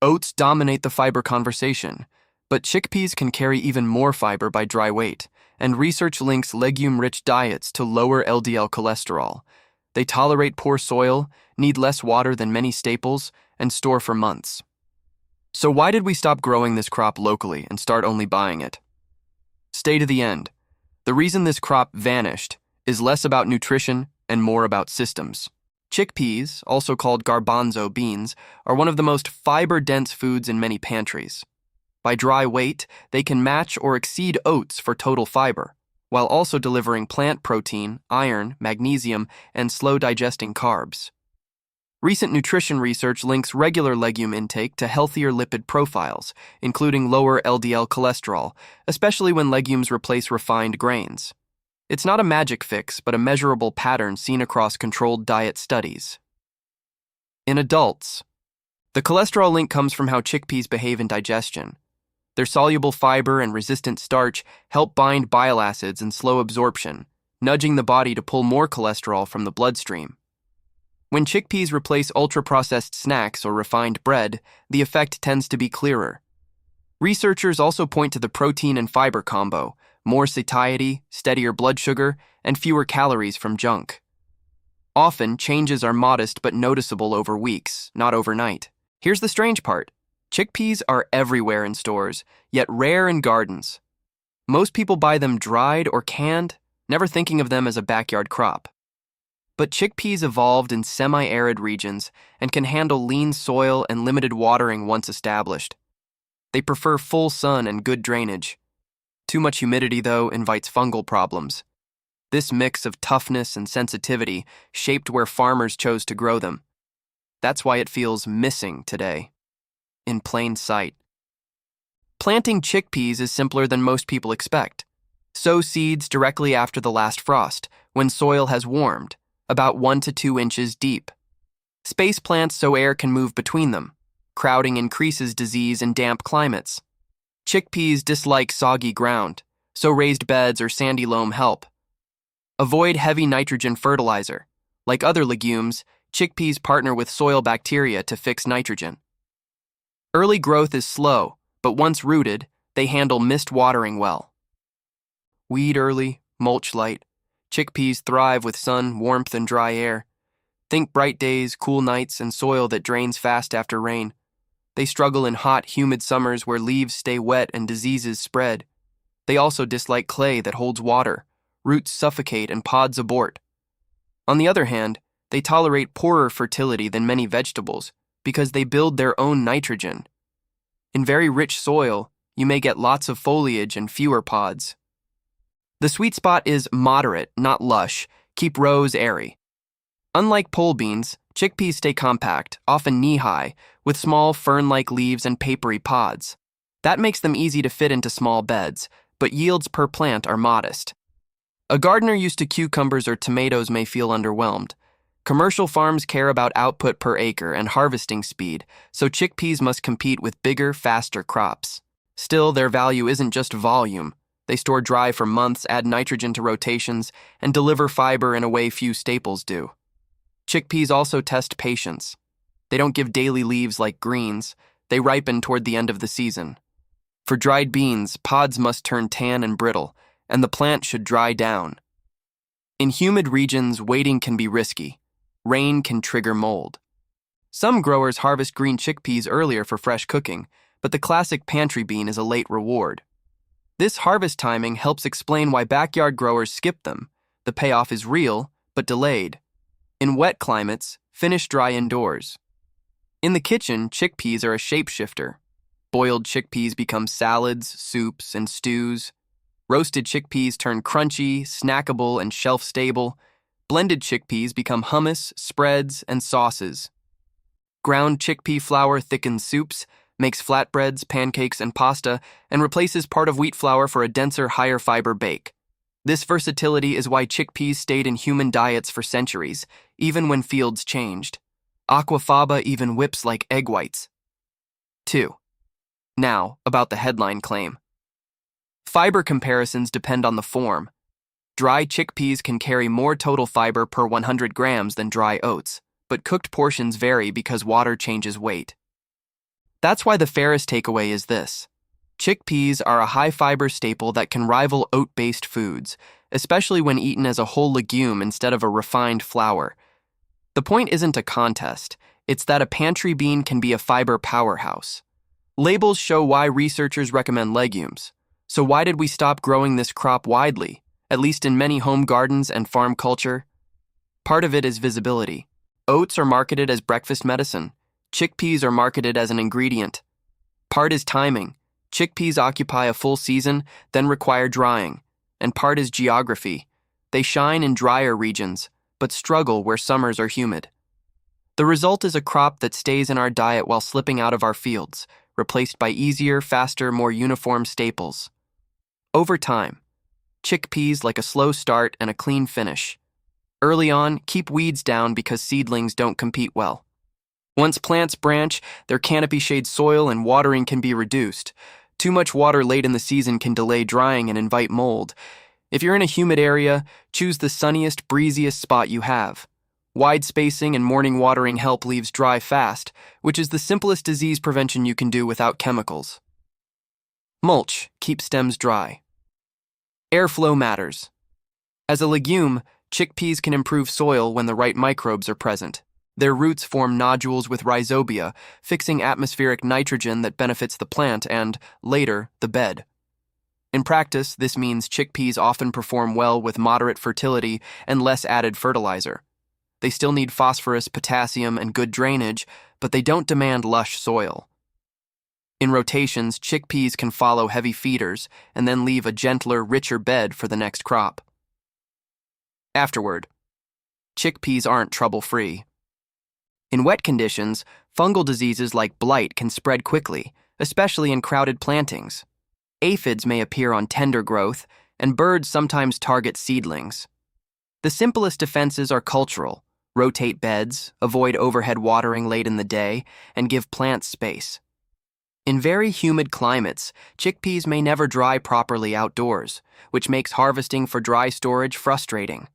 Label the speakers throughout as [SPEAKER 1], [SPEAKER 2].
[SPEAKER 1] Oats dominate the fiber conversation, but chickpeas can carry even more fiber by dry weight, and research links legume-rich diets to lower LDL cholesterol. They tolerate poor soil, need less water than many staples, and store for months. So why did we stop growing this crop locally and start only buying it? Stay to the end. The reason this crop vanished is less about nutrition and more about systems. Chickpeas, also called garbanzo beans, are one of the most fiber-dense foods in many pantries. By dry weight, they can match or exceed oats for total fiber, while also delivering plant protein, iron, magnesium, and slow-digesting carbs. Recent nutrition research links regular legume intake to healthier lipid profiles, including lower LDL cholesterol, especially when legumes replace refined grains. It's not a magic fix, but a measurable pattern seen across controlled diet studies. In adults, the cholesterol link comes from how chickpeas behave in digestion. Their soluble fiber and resistant starch help bind bile acids and slow absorption, nudging the body to pull more cholesterol from the bloodstream. When chickpeas replace ultra-processed snacks or refined bread, the effect tends to be clearer. Researchers also point to the protein and fiber combo: more satiety, steadier blood sugar, and fewer calories from junk. Often, changes are modest but noticeable over weeks, not overnight. Here's the strange part. Chickpeas are everywhere in stores, yet rare in gardens. Most people buy them dried or canned, never thinking of them as a backyard crop. But chickpeas evolved in semi-arid regions and can handle lean soil and limited watering once established. They prefer full sun and good drainage. Too much humidity, though, invites fungal problems. This mix of toughness and sensitivity shaped where farmers chose to grow them. That's why it feels missing today, in plain sight. Planting chickpeas is simpler than most people expect. Sow seeds directly after the last frost, when soil has warmed, about 1 to 2 inches deep. Space plants so air can move between them. Crowding increases disease in damp climates. Chickpeas dislike soggy ground, so raised beds or sandy loam help. Avoid heavy nitrogen fertilizer. Like other legumes, chickpeas partner with soil bacteria to fix nitrogen. Early growth is slow, but once rooted, they handle mist watering well. Weed early, mulch light. Chickpeas thrive with sun, warmth, and dry air. Think bright days, cool nights, and soil that drains fast after rain. They struggle in hot, humid summers where leaves stay wet and diseases spread. They also dislike clay that holds water. Roots suffocate and pods abort. On the other hand, they tolerate poorer fertility than many vegetables because they build their own nitrogen. In very rich soil, you may get lots of foliage and fewer pods. The sweet spot is moderate, not lush. Keep rows airy. Unlike pole beans, chickpeas stay compact, often knee-high, with small fern-like leaves and papery pods. That makes them easy to fit into small beds, but yields per plant are modest. A gardener used to cucumbers or tomatoes may feel underwhelmed. Commercial farms care about output per acre and harvesting speed, so chickpeas must compete with bigger, faster crops. Still, their value isn't just volume. They store dry for months, add nitrogen to rotations, and deliver fiber in a way few staples do. Chickpeas also test patience. They don't give daily leaves like greens. They ripen toward the end of the season. For dried beans, pods must turn tan and brittle, and the plant should dry down. In humid regions, waiting can be risky. Rain can trigger mold. Some growers harvest green chickpeas earlier for fresh cooking, but the classic pantry bean is a late reward. This harvest timing helps explain why backyard growers skip them. The payoff is real, but delayed. In wet climates, finish dry indoors. In the kitchen, chickpeas are a shapeshifter. Boiled chickpeas become salads, soups, and stews. Roasted chickpeas turn crunchy, snackable, and shelf-stable. Blended chickpeas become hummus, spreads, and sauces. Ground chickpea flour thickens soups, makes flatbreads, pancakes, and pasta, and replaces part of wheat flour for a denser, higher-fiber bake. This versatility is why chickpeas stayed in human diets for centuries, even when fields changed. Aquafaba even whips like egg whites. 2. Now, about the headline claim. Fiber comparisons depend on the form. Dry chickpeas can carry more total fiber per 100 grams than dry oats, but cooked portions vary because water changes weight. That's why the fairest takeaway is this. Chickpeas are a high-fiber staple that can rival oat-based foods, especially when eaten as a whole legume instead of a refined flour. The point isn't a contest, it's that a pantry bean can be a fiber powerhouse. Labels show why researchers recommend legumes. So why did we stop growing this crop widely, at least in many home gardens and farm culture? Part of it is visibility. Oats are marketed as breakfast medicine. Chickpeas are marketed as an ingredient. Part is timing. Chickpeas occupy a full season, then require drying. And part is geography. They shine in drier regions, but struggle where summers are humid. The result is a crop that stays in our diet while slipping out of our fields, replaced by easier, faster, more uniform staples. Over time, chickpeas like a slow start and a clean finish. Early on, keep weeds down because seedlings don't compete well. Once plants branch, their canopy shades soil and watering can be reduced. Too much water late in the season can delay drying and invite mold. If you're in a humid area, choose the sunniest, breeziest spot you have. Wide spacing and morning watering help leaves dry fast, which is the simplest disease prevention you can do without chemicals. Mulch, keep stems dry. Airflow matters. As a legume, chickpeas can improve soil when the right microbes are present. Their roots form nodules with rhizobia, fixing atmospheric nitrogen that benefits the plant and, later, the bed. In practice, this means chickpeas often perform well with moderate fertility and less added fertilizer. They still need phosphorus, potassium, and good drainage, but they don't demand lush soil. In rotations, chickpeas can follow heavy feeders and then leave a gentler, richer bed for the next crop. Afterward, chickpeas aren't trouble-free. In wet conditions, fungal diseases like blight can spread quickly, especially in crowded plantings. Aphids may appear on tender growth, and birds sometimes target seedlings. The simplest defenses are cultural. Rotate beds, avoid overhead watering late in the day, and give plants space. In very humid climates, chickpeas may never dry properly outdoors, which makes harvesting for dry storage frustrating.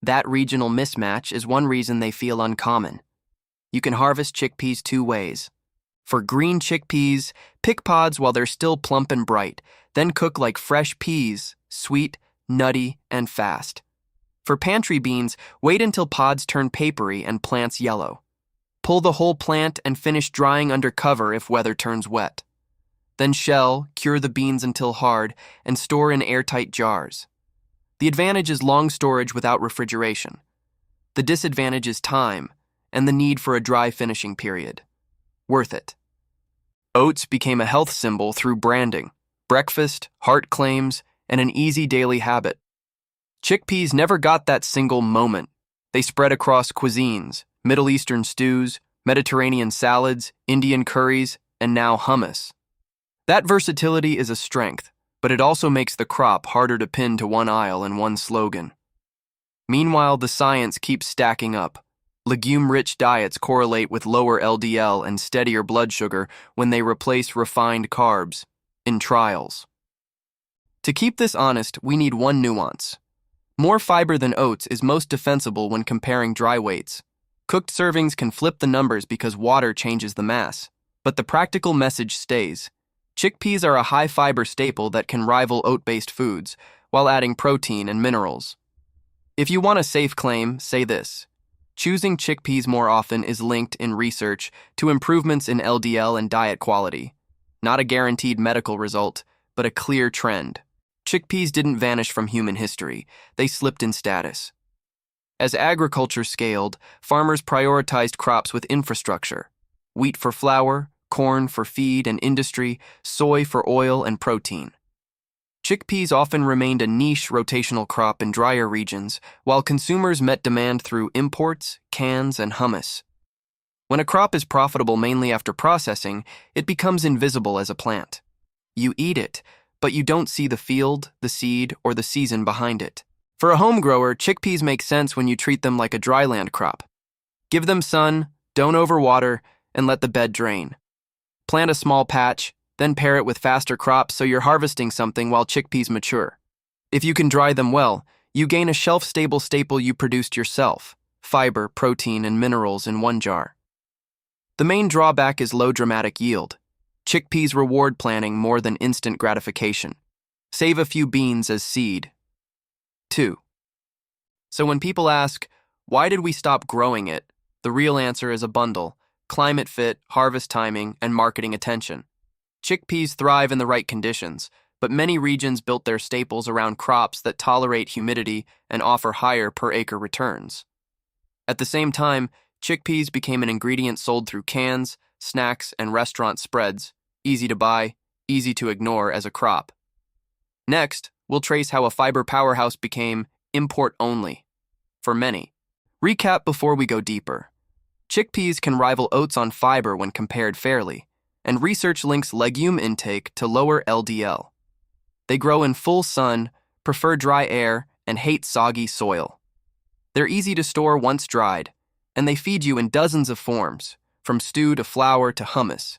[SPEAKER 1] That regional mismatch is one reason they feel uncommon. You can harvest chickpeas two ways. For green chickpeas, pick pods while they're still plump and bright, then cook like fresh peas, sweet, nutty, and fast. For pantry beans, wait until pods turn papery and plants yellow. Pull the whole plant and finish drying under cover if weather turns wet. Then shell, cure the beans until hard, and store in airtight jars. The advantage is long storage without refrigeration. The disadvantage is time and the need for a dry finishing period. Worth it. Oats became a health symbol through branding, breakfast, heart claims, and an easy daily habit. Chickpeas never got that single moment. They spread across cuisines, Middle Eastern stews, Mediterranean salads, Indian curries, and now hummus. That versatility is a strength, but it also makes the crop harder to pin to one aisle and one slogan. Meanwhile, the science keeps stacking up. Legume-rich diets correlate with lower LDL and steadier blood sugar when they replace refined carbs, in trials. To keep this honest, we need one nuance. More fiber than oats is most defensible when comparing dry weights. Cooked servings can flip the numbers because water changes the mass, but the practical message stays. Chickpeas are a high-fiber staple that can rival oat-based foods, while adding protein and minerals. If you want a safe claim, say this. Choosing chickpeas more often is linked in research to improvements in LDL and diet quality. Not a guaranteed medical result, but a clear trend. Chickpeas didn't vanish from human history, they slipped in status. As agriculture scaled, farmers prioritized crops with infrastructure. Wheat for flour, corn for feed and industry, soy for oil and protein. Chickpeas often remained a niche rotational crop in drier regions, while consumers met demand through imports, cans, and hummus. When a crop is profitable mainly after processing, it becomes invisible as a plant. You eat it, but you don't see the field, the seed, or the season behind it. For a home grower, chickpeas make sense when you treat them like a dryland crop. Give them sun, don't overwater, and let the bed drain. Plant a small patch, then pair it with faster crops so you're harvesting something while chickpeas mature. If you can dry them well, you gain a shelf-stable staple you produced yourself, fiber, protein, and minerals in one jar. The main drawback is low dramatic yield. Chickpeas reward planning more than instant gratification. Save a few beans as seed. 2. So when people ask, why did we stop growing it? The real answer is a bundle: climate fit, harvest timing, and marketing attention. Chickpeas thrive in the right conditions, but many regions built their staples around crops that tolerate humidity and offer higher per-acre returns. At the same time, chickpeas became an ingredient sold through cans, snacks, and restaurant spreads, easy to buy, easy to ignore as a crop. Next, we'll trace how a fiber powerhouse became import-only for many. Recap before we go deeper. Chickpeas can rival oats on fiber when compared fairly, and research links legume intake to lower LDL. They grow in full sun, prefer dry air, and hate soggy soil. They're easy to store once dried, and they feed you in dozens of forms, from stew to flour to hummus.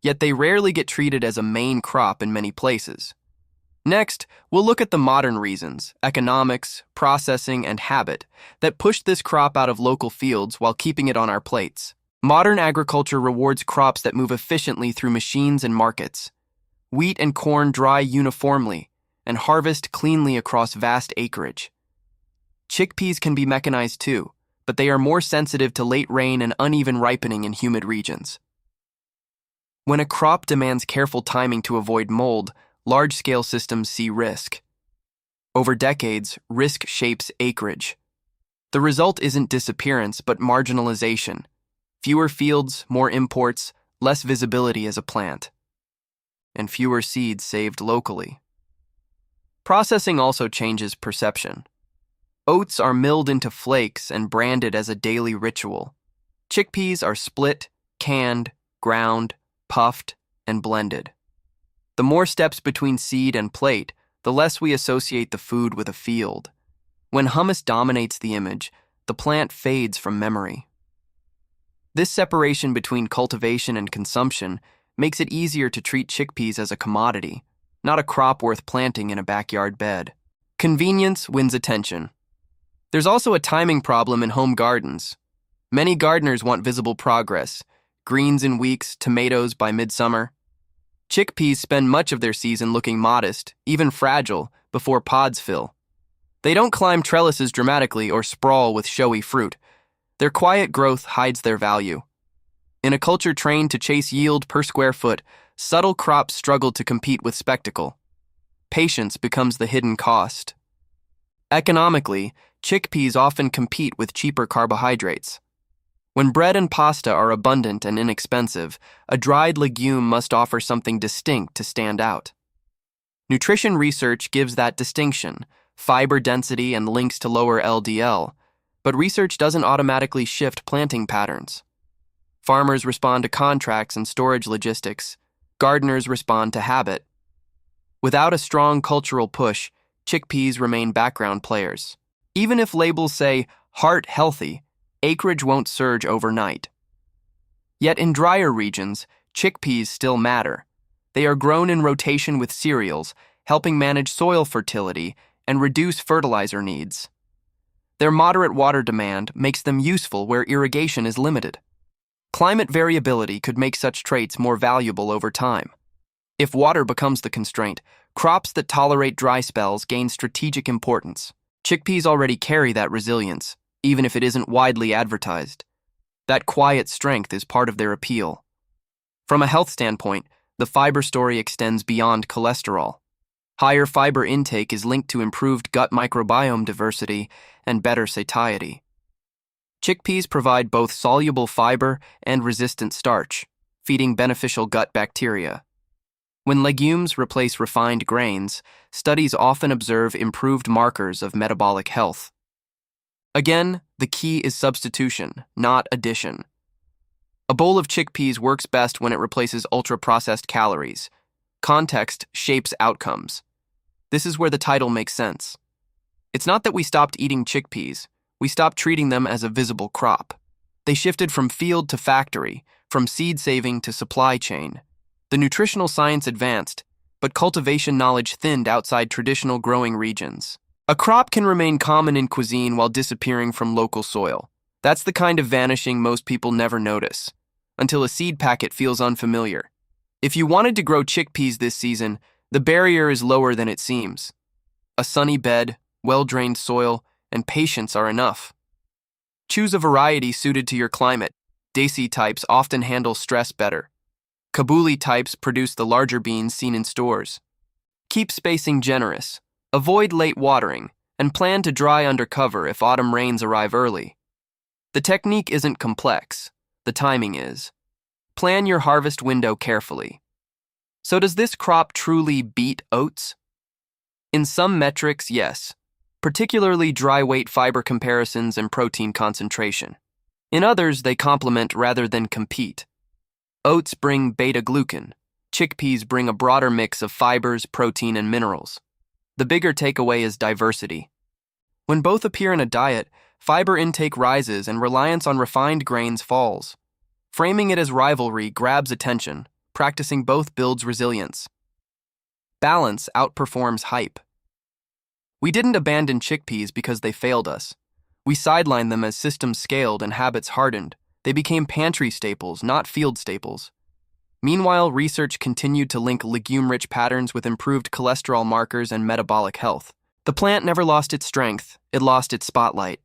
[SPEAKER 1] Yet they rarely get treated as a main crop in many places. Next, we'll look at the modern reasons, economics, processing, and habit, that pushed this crop out of local fields while keeping it on our plates. Modern agriculture rewards crops that move efficiently through machines and markets. Wheat and corn dry uniformly and harvest cleanly across vast acreage. Chickpeas can be mechanized too, but they are more sensitive to late rain and uneven ripening in humid regions. When a crop demands careful timing to avoid mold, large-scale systems see risk. Over decades, risk shapes acreage. The result isn't disappearance, but marginalization. Fewer fields, more imports, less visibility as a plant. And fewer seeds saved locally. Processing also changes perception. Oats are milled into flakes and branded as a daily ritual. Chickpeas are split, canned, ground, puffed, and blended. The more steps between seed and plate, the less we associate the food with a field. When hummus dominates the image, the plant fades from memory. This separation between cultivation and consumption makes it easier to treat chickpeas as a commodity, not a crop worth planting in a backyard bed. Convenience wins attention. There's also a timing problem in home gardens. Many gardeners want visible progress: greens in weeks, tomatoes by midsummer. Chickpeas spend much of their season looking modest, even fragile, before pods fill. They don't climb trellises dramatically or sprawl with showy fruit. Their quiet growth hides their value. In a culture trained to chase yield per square foot, subtle crops struggle to compete with spectacle. Patience becomes the hidden cost. Economically, chickpeas often compete with cheaper carbohydrates. When bread and pasta are abundant and inexpensive, a dried legume must offer something distinct to stand out. Nutrition research gives that distinction, fiber density and links to lower LDL, but research doesn't automatically shift planting patterns. Farmers respond to contracts and storage logistics. Gardeners respond to habit. Without a strong cultural push, chickpeas remain background players. Even if labels say heart healthy, acreage won't surge overnight. Yet in drier regions, chickpeas still matter. They are grown in rotation with cereals, helping manage soil fertility and reduce fertilizer needs. Their moderate water demand makes them useful where irrigation is limited. Climate variability could make such traits more valuable over time. If water becomes the constraint, crops that tolerate dry spells gain strategic importance. Chickpeas already carry that resilience, even if it isn't widely advertised. That quiet strength is part of their appeal. From a health standpoint, the fiber story extends beyond cholesterol. Higher fiber intake is linked to improved gut microbiome diversity and better satiety. Chickpeas provide both soluble fiber and resistant starch, feeding beneficial gut bacteria. When legumes replace refined grains, studies often observe improved markers of metabolic health. Again, the key is substitution, not addition. A bowl of chickpeas works best when it replaces ultra-processed calories. Context shapes outcomes. This is where the title makes sense. It's not that we stopped eating chickpeas, we stopped treating them as a visible crop. They shifted from field to factory, from seed saving to supply chain. The nutritional science advanced, but cultivation knowledge thinned outside traditional growing regions. A crop can remain common in cuisine while disappearing from local soil. That's the kind of vanishing most people never notice, until a seed packet feels unfamiliar. If you wanted to grow chickpeas this season, the barrier is lower than it seems. A sunny bed, well-drained soil, and patience are enough. Choose a variety suited to your climate. Desi types often handle stress better. Kabuli types produce the larger beans seen in stores. Keep spacing generous. Avoid late watering, and plan to dry under cover if autumn rains arrive early. The technique isn't complex. The timing is. Plan your harvest window carefully. So does this crop truly beat oats? In some metrics, yes, particularly dry weight fiber comparisons and protein concentration. In others, they complement rather than compete. Oats bring beta-glucan. Chickpeas bring a broader mix of fibers, protein, and minerals. The bigger takeaway is diversity. When both appear in a diet, fiber intake rises and reliance on refined grains falls. Framing it as rivalry grabs attention. Practicing both builds resilience. Balance outperforms hype. We didn't abandon chickpeas because they failed us. We sidelined them as systems scaled and habits hardened. They became pantry staples, not field staples. Meanwhile, research continued to link legume-rich patterns with improved cholesterol markers and metabolic health. The plant never lost its strength, it lost its spotlight.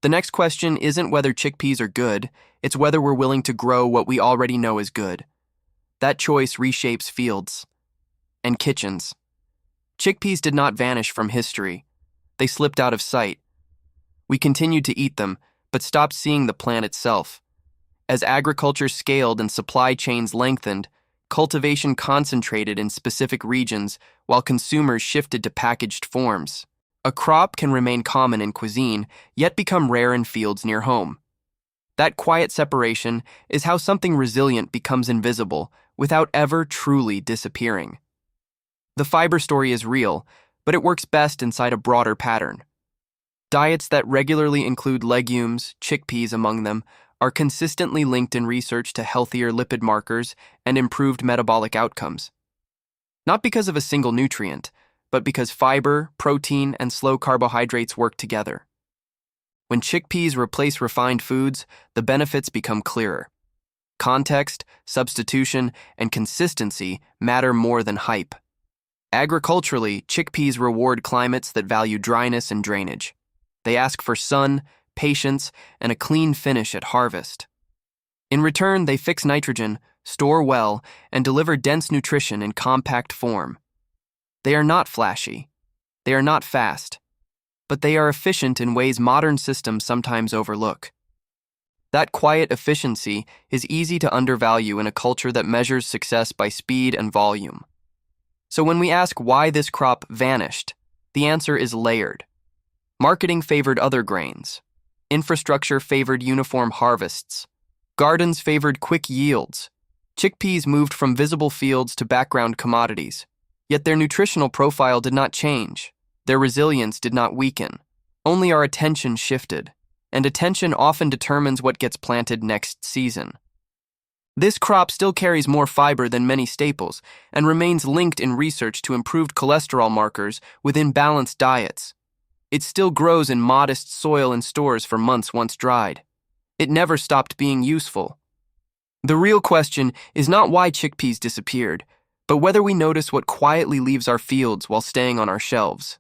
[SPEAKER 1] The next question isn't whether chickpeas are good, it's whether we're willing to grow what we already know is good. That choice reshapes fields and kitchens. Chickpeas did not vanish from history. They slipped out of sight. We continued to eat them, but stopped seeing the plant itself. As agriculture scaled and supply chains lengthened, cultivation concentrated in specific regions while consumers shifted to packaged forms. A crop can remain common in cuisine, yet become rare in fields near home. That quiet separation is how something resilient becomes invisible without ever truly disappearing. The fiber story is real, but it works best inside a broader pattern. Diets that regularly include legumes, chickpeas among them, are consistently linked in research to healthier lipid markers and improved metabolic outcomes. Not because of a single nutrient, but because fiber, protein, and slow carbohydrates work together. When chickpeas replace refined foods, the benefits become clearer. Context, substitution, and consistency matter more than hype. Agriculturally, chickpeas reward climates that value dryness and drainage. They ask for sun, patience, and a clean finish at harvest. In return, they fix nitrogen, store well, and deliver dense nutrition in compact form. They are not flashy. They are not fast. But they are efficient in ways modern systems sometimes overlook. That quiet efficiency is easy to undervalue in a culture that measures success by speed and volume. So when we ask why this crop vanished, the answer is layered. Marketing favored other grains. Infrastructure favored uniform harvests. Gardens favored quick yields. Chickpeas moved from visible fields to background commodities. Yet their nutritional profile did not change. Their resilience did not weaken. Only our attention shifted. And attention often determines what gets planted next season. This crop still carries more fiber than many staples and remains linked in research to improved cholesterol markers within balanced diets. It still grows in modest soil in stores for months once dried. It never stopped being useful. The real question is not why chickpeas disappeared, but whether we notice what quietly leaves our fields while staying on our shelves.